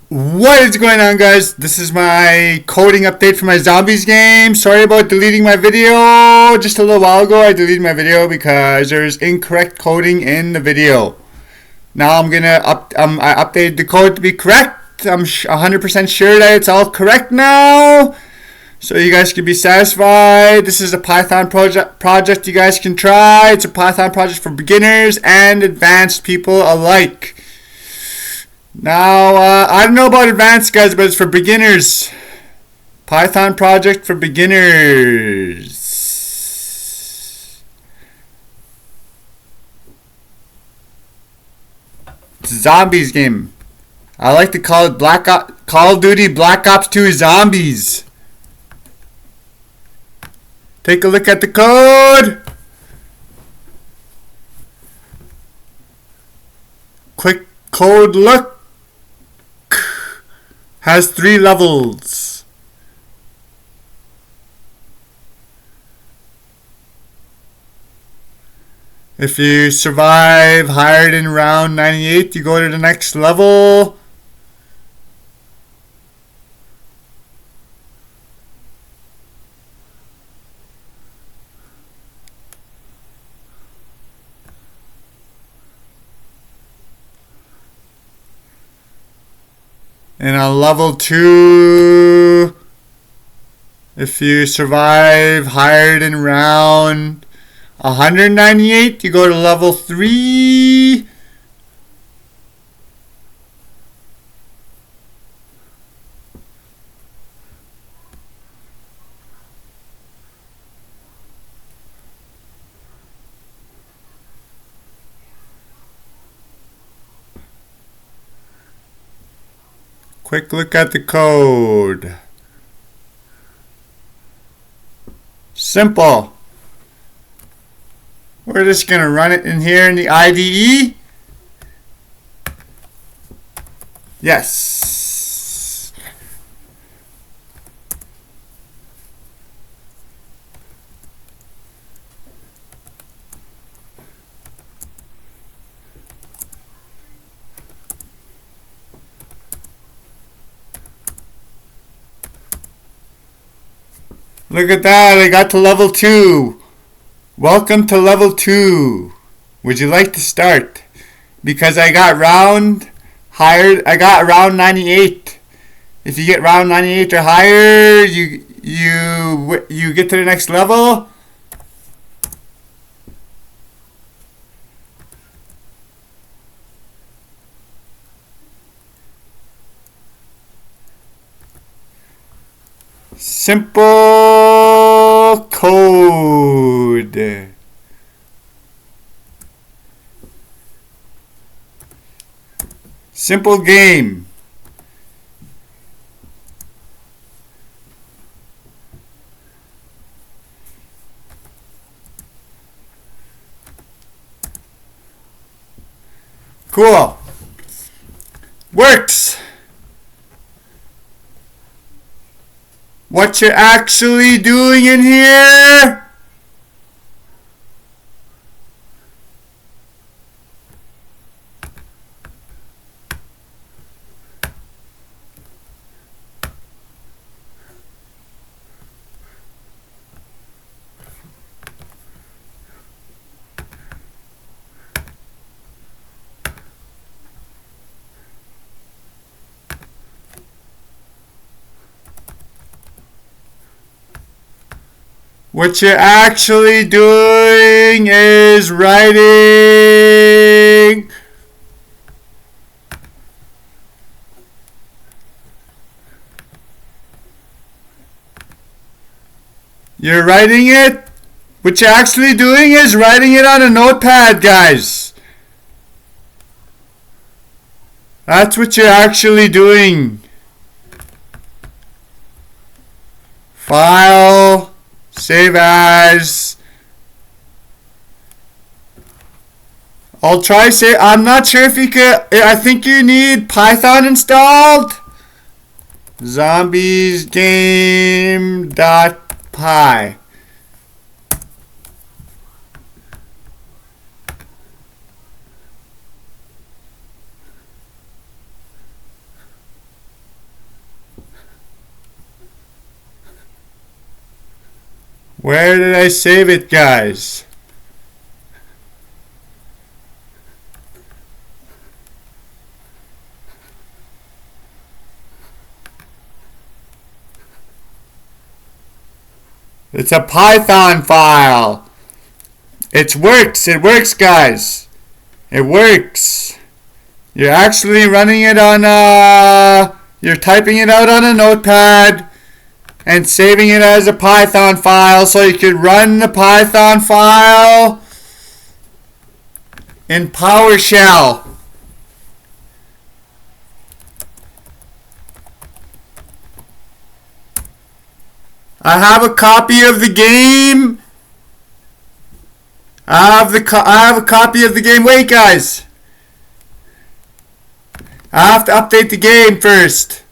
What is going on, guys? This is my coding update for my zombies game. Sorry about deleting my video. Just a little while ago I deleted my video because there's incorrect coding in the video. Now I'm gonna I updated the code to be correct. I'm 100% sure that it's all correct now, so you guys can be satisfied. This is a Python project you guys can try. It's a Python project for beginners and advanced people alike. Now, I don't know about advanced guys, but it's for beginners. Python project for beginners. It's a zombies game. I like to call it Call of Duty Black Ops 2 Zombies. Take a look at the code. Quick code look. Has 3 levels. If you survive higher than round 98, you go to the next level. And on level 2, if you survive higher than round 198, you go to level 3. Quick look at the code. Simple. We're just going to run it in here in the IDE. Yes. Look at that, I got to level 2. Welcome to level 2. Would you like to start? Because I got round 98. If you get round 98 or higher, you get to the next level. Simple code. Simple game. Cool. Works. What you're actually doing in here? What you're actually doing is writing. You're writing it. What you're actually doing is writing it on a notepad, guys. That's what you're actually doing. File. Save as. I'll try say. I'm not sure if you could. I think you need Python installed. Zombiesgame.py. Where did I save it, guys? It's a Python file. It works. It works, guys. It works. You're actually running it on you're typing it out on a notepad and saving it as a Python file so you could run the Python file in PowerShell. I have a copy of the game. I have a copy of the game. Wait, guys. I have to update the game first.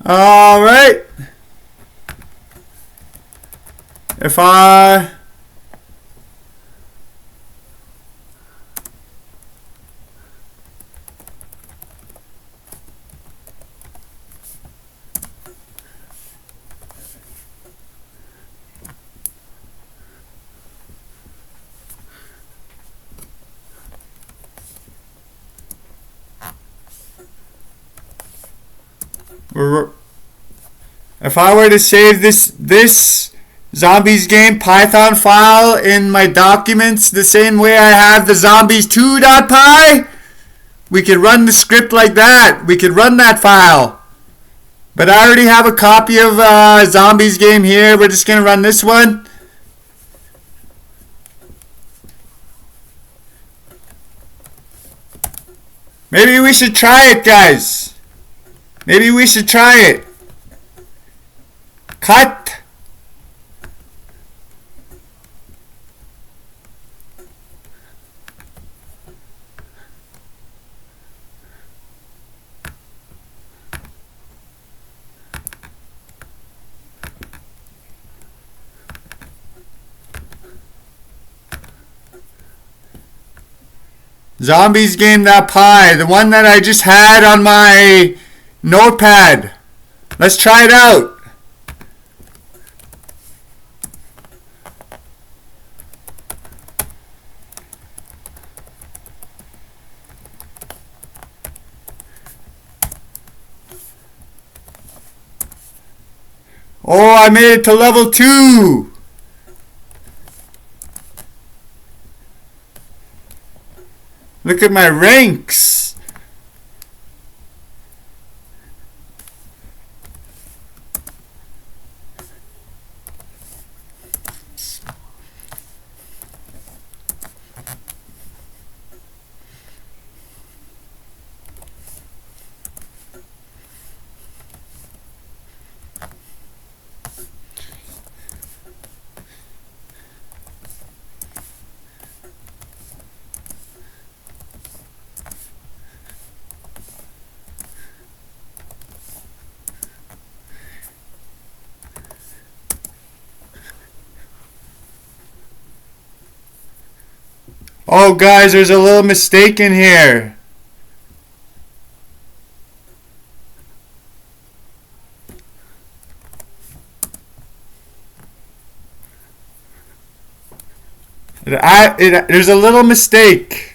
All right. If I were to save this Zombies game Python file in my documents the same way I have the zombies2.py, we could run the script like that. We could run that file. But I already have a copy of Zombies game here. We're just going to run this one. Maybe we should try it, guys. Maybe we should try it. Cut. Zombies game.py, the one that I just had on my notepad. Let's try it out. Oh, I made it to level 2. Look at my ranks. Oh, guys, there's a little mistake in here. There's a little mistake.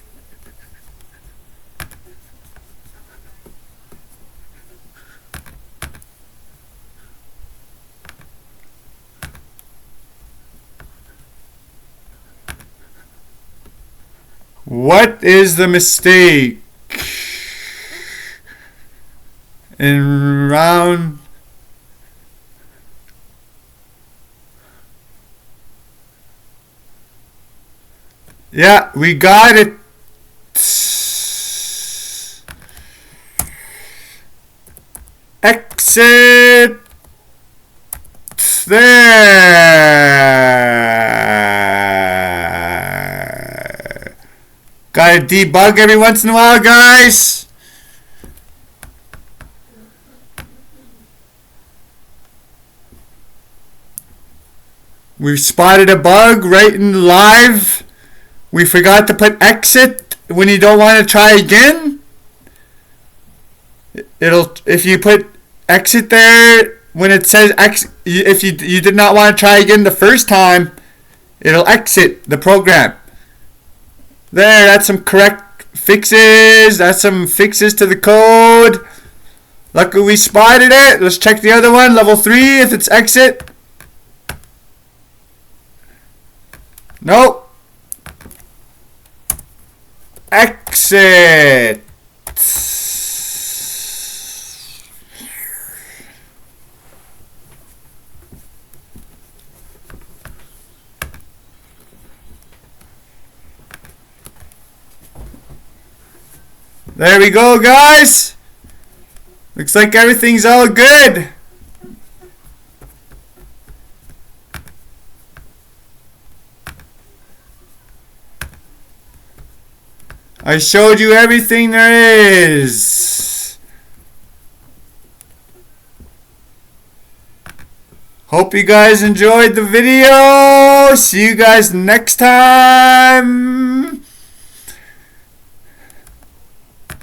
What is the mistake? In round... Yeah, we got it. exit. There. Gotta debug every once in a while, guys. We spotted a bug right in live. We forgot to put exit when you don't want to try again. If you put exit there when it says exit, if you did not want to try again the first time, it'll exit the program. There, that's some correct fixes. That's some fixes to the code. Luckily we spotted it. Let's check the other one, level 3, if it's exit. Nope. Exit. There we go, guys. Looks like everything's all good. I showed you everything there is. Hope you guys enjoyed the video. See you guys next time.